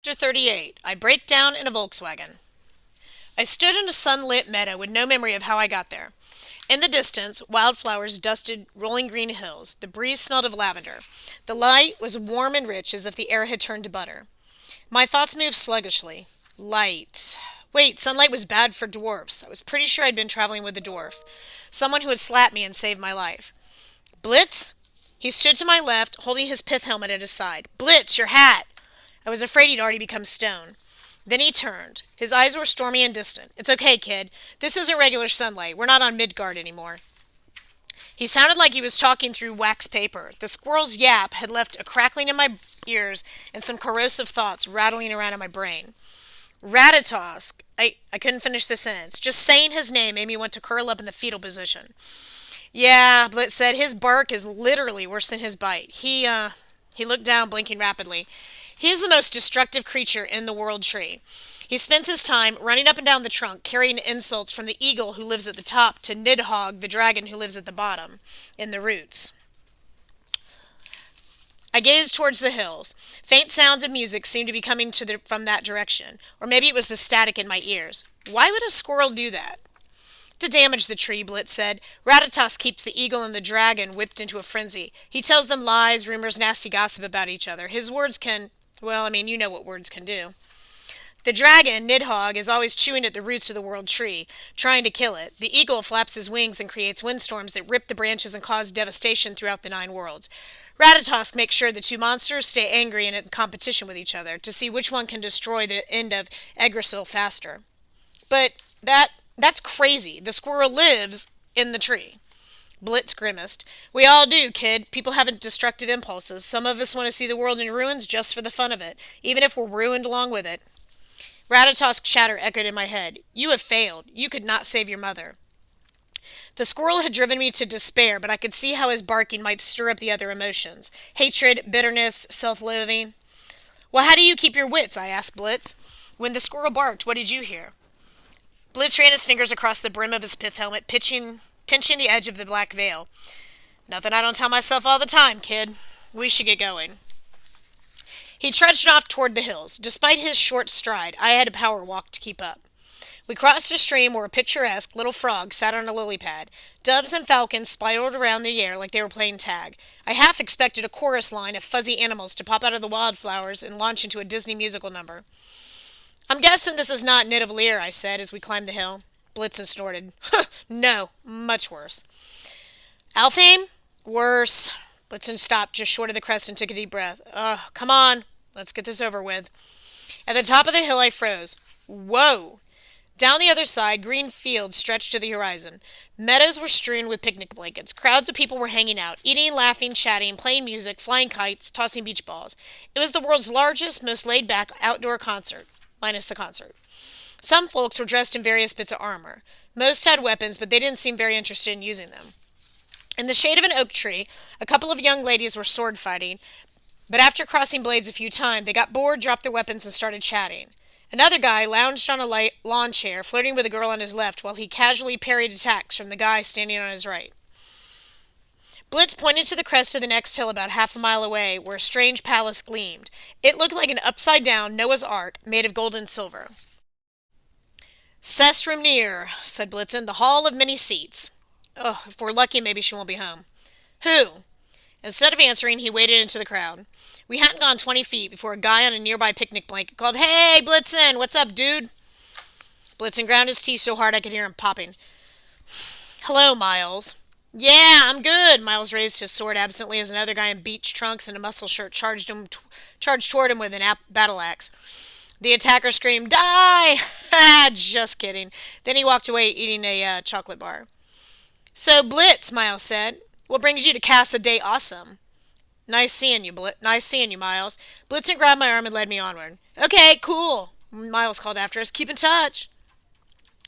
Chapter 38. I break down in a Volkswagen. I stood in a sunlit meadow with no memory of how I got there. In the distance, wildflowers dusted rolling green hills. The breeze smelled of lavender. The light was warm and rich as if the air had turned to butter. My thoughts moved sluggishly. Light. Wait, sunlight was bad for dwarfs. I was pretty sure I'd been traveling with a dwarf. Someone who had slapped me and saved my life. Blitz? He stood to my left, holding his pith helmet at his side. Blitz, your hat! I was afraid he'd already become stone. Then he turned. His eyes were stormy and distant. It's okay, kid. This isn't regular sunlight. We're not on Midgard anymore. He sounded like he was talking through wax paper. The squirrel's yap had left a crackling in my ears and some corrosive thoughts rattling around in my brain. Ratatosk. I couldn't finish the sentence. Just saying his name made me want to curl up in the fetal position. Yeah, Blitz said, his bark is literally worse than his bite. He looked down, blinking rapidly. He is the most destructive creature in the world tree. He spends his time running up and down the trunk, carrying insults from the eagle who lives at the top to Nidhogg, the dragon who lives at the bottom, in the roots. I gazed towards the hills. Faint sounds of music seemed to be coming from that direction, or maybe it was the static in my ears. Why would a squirrel do that? To damage the tree, Blitz said. Ratatosk keeps the eagle and the dragon whipped into a frenzy. He tells them lies, rumors, nasty gossip about each other. His words can... Well, I mean, you know what words can do. The dragon, Nidhogg, is always chewing at the roots of the world tree, trying to kill it. The eagle flaps his wings and creates windstorms that rip the branches and cause devastation throughout the 9 worlds. Ratatosk makes sure the two monsters stay angry and in competition with each other to see which one can destroy the end of Yggdrasil faster. But that's crazy. The squirrel lives in the tree. Blitz grimaced. We all do, kid. People have destructive impulses. Some of us want to see the world in ruins just for the fun of it, even if we're ruined along with it. Ratatosk's chatter echoed in my head. You have failed. You could not save your mother. The squirrel had driven me to despair, but I could see how his barking might stir up the other emotions. Hatred, bitterness, self-loathing. Well, how do you keep your wits? I asked Blitz. When the squirrel barked, what did you hear? Blitz ran his fingers across the brim of his pith helmet, pinching the edge of the black veil. Nothing I don't tell myself all the time, kid. We should get going. He trudged off toward the hills. Despite his short stride, I had a power walk to keep up. We crossed a stream where a picturesque little frog sat on a lily pad. Doves and falcons spiraled around the air like they were playing tag. I half expected a chorus line of fuzzy animals to pop out of the wildflowers and launch into a Disney musical number. I'm guessing this is not Nidavellir, I said as we climbed the hill. Blitzen snorted. No, much worse. Alfheim? Worse. Blitzen stopped just short of the crest and took a deep breath. Come on. Let's get this over with. At the top of the hill, I froze. Whoa! Down the other side, green fields stretched to the horizon. Meadows were strewn with picnic blankets. Crowds of people were hanging out, eating, laughing, chatting, playing music, flying kites, tossing beach balls. It was the world's largest, most laid-back outdoor concert, minus the concert. Some folks were dressed in various bits of armor. Most had weapons, but they didn't seem very interested in using them. In the shade of an oak tree, a couple of young ladies were sword fighting, but after crossing blades a few times, they got bored, dropped their weapons, and started chatting. Another guy lounged on a lawn chair, flirting with a girl on his left, while he casually parried attacks from the guy standing on his right. Blitz pointed to the crest of the next hill about half a mile away, where a strange palace gleamed. It looked like an upside-down Noah's Ark made of gold and silver. Sessrumnir, said Blitzen, the hall of many seats. Oh, if we're lucky, maybe she won't be home. Who? Instead of answering, he waded into the crowd. We hadn't gone 20 feet before a guy on a nearby picnic blanket called, Hey, Blitzen, what's up, dude? Blitzen ground his teeth so hard I could hear him popping. Hello, Miles. Yeah, I'm good. Miles raised his sword absently as another guy in beach trunks and a muscle shirt charged toward him with a battle axe. The attacker screamed, Die! Just kidding. Then he walked away eating a chocolate bar. So, Blitz, Miles said. What brings you to Casa Day Awesome? Nice seeing you, Miles. Blitzen grabbed my arm and led me onward. Okay, cool, Miles called after us. Keep in touch.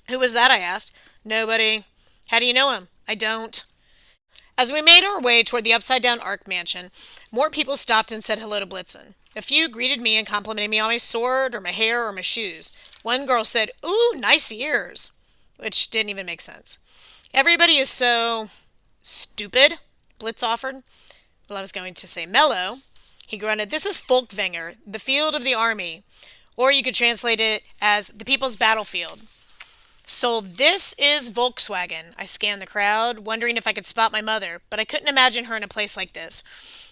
Who was that, I asked. Nobody. How do you know him? I don't. As we made our way toward the upside-down Ark mansion, more people stopped and said hello to Blitzen. A few greeted me and complimented me on my sword or my hair or my shoes. One girl said, Ooh, nice ears, which didn't even make sense. Everybody is so stupid, Blitz offered. Well, I was going to say mellow. He grunted, "This is Folkvanger, the field of the army. Or you could translate it as the people's battlefield." "So this is Volkswagen." I scanned the crowd, wondering if I could spot my mother, but I couldn't imagine her in a place like this.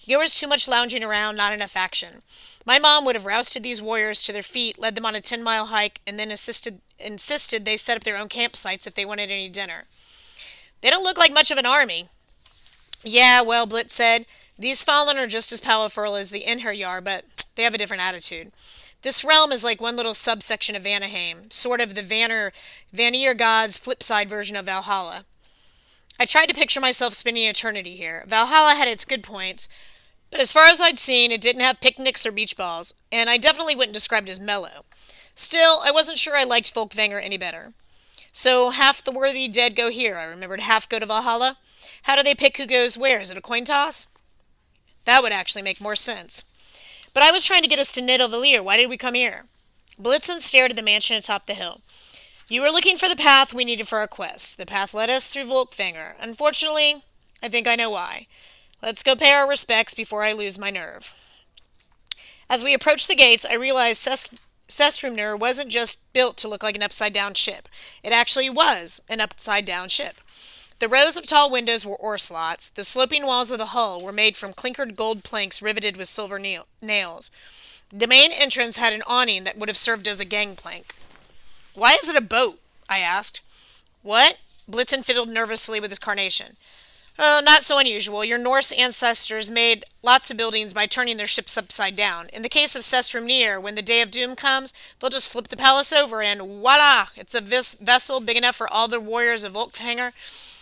There was too much lounging around, not enough action. My mom would have rousted these warriors to their feet, led them on a 10-mile hike, and then insisted they set up their own campsites if they wanted any dinner. "They don't look like much of an army." "Yeah, well," Blitz said, "these Fallen are just as powerful as the Einherjar, but they have a different attitude. This realm is like one little subsection of Vanaheim, sort of the Vanir gods' flip-side version of Valhalla." I tried to picture myself spending eternity here. Valhalla had its good points, but as far as I'd seen, it didn't have picnics or beach balls, and I definitely wouldn't describe it as mellow. Still, I wasn't sure I liked Folkvanger any better. "So half the worthy dead go here," I remembered. "Half go to Valhalla? How do they pick who goes where? Is it a coin toss?" That would actually make more sense. "But I was trying to get us to Nidavellir. Why did we come here?" Blitzen stared at the mansion atop the hill. "You were looking for the path we needed for our quest. The path led us through Volkvanger. Unfortunately, I think I know why. Let's go pay our respects before I lose my nerve." As we approached the gates, I realized Sessrumnir wasn't just built to look like an upside-down ship. It actually was an upside-down ship. The rows of tall windows were ore slots. The sloping walls of the hull were made from clinkered gold planks riveted with silver nails. The main entrance had an awning that would have served as a gangplank. "Why is it a boat?" I asked. "What?" Blitzen fiddled nervously with his carnation. "Oh, not so unusual. Your Norse ancestors made lots of buildings by turning their ships upside down. In the case of Sessrumnir, when the day of doom comes, they'll just flip the palace over and voila! It's a vessel big enough for all the warriors of Volkvanger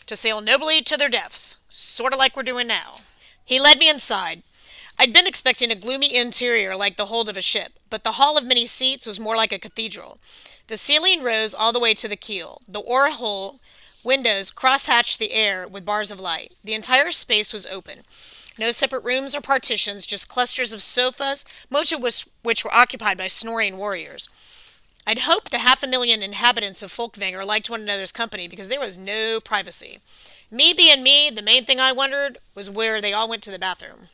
to sail nobly to their deaths. Sort of like we're doing now." He led me inside. I'd been expecting a gloomy interior like the hold of a ship, but the hall of many seats was more like a cathedral. The ceiling rose all the way to the keel. The ore hole windows cross-hatched the air with bars of light. The entire space was open. No separate rooms or partitions, just clusters of sofas, most of which were occupied by snoring warriors. I'd hoped the 500,000 inhabitants of Folkvanger liked one another's company because there was no privacy. Me being me, the main thing I wondered was where they all went to the bathroom.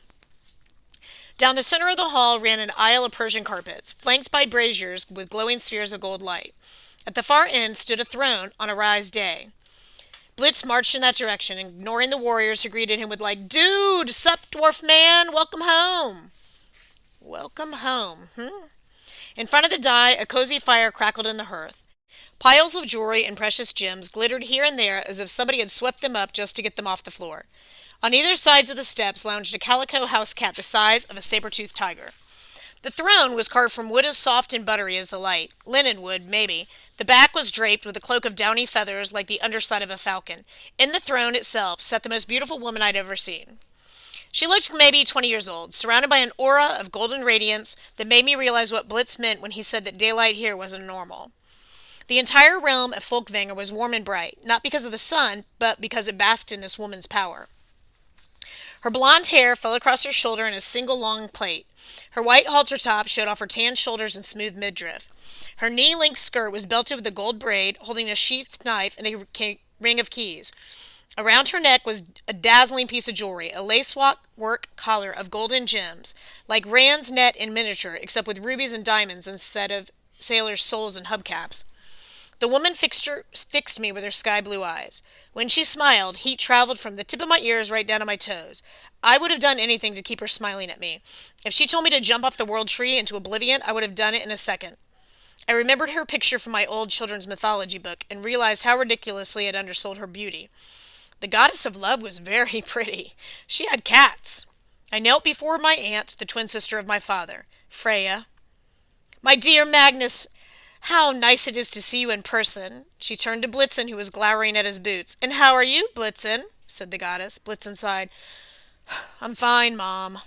Down the center of the hall ran an aisle of Persian carpets, flanked by braziers with glowing spheres of gold light. At the far end stood a throne on a raised day. Blitz marched in that direction, ignoring the warriors who greeted him with "Dude, sup, dwarf man, welcome home." Welcome home, In front of the die, a cozy fire crackled in the hearth. Piles of jewelry and precious gems glittered here and there as if somebody had swept them up just to get them off the floor. On either sides of the steps lounged a calico house cat the size of a saber-toothed tiger. The throne was carved from wood as soft and buttery as the light. Linen wood, maybe. The back was draped with a cloak of downy feathers like the underside of a falcon. In the throne itself sat the most beautiful woman I'd ever seen. She looked maybe 20 years old, surrounded by an aura of golden radiance that made me realize what Blitz meant when he said that daylight here wasn't normal. The entire realm of Folkvanger was warm and bright, not because of the sun, but because it basked in this woman's power. Her blonde hair fell across her shoulder in a single long plait. Her white halter top showed off her tan shoulders and smooth midriff. Her knee-length skirt was belted with a gold braid, holding a sheathed knife and a ring of keys. Around her neck was a dazzling piece of jewelry, a lace-work collar of golden gems, like Rand's net in miniature, except with rubies and diamonds instead of sailors' souls and hubcaps. The woman fixed me with her sky-blue eyes. When she smiled, heat traveled from the tip of my ears right down to my toes. I would have done anything to keep her smiling at me. If she told me to jump off the world tree into oblivion, I would have done it in a second. I remembered her picture from my old children's mythology book and realized how ridiculously it undersold her beauty. The goddess of love was very pretty. She had cats. I knelt before my aunt, the twin sister of my father, Freya. "My dear Magnus, how nice it is to see you in person." She turned to Blitzen, who was glowering at his boots. "And how are you, Blitzen?" said the goddess. Blitzen sighed. "I'm fine, Mom."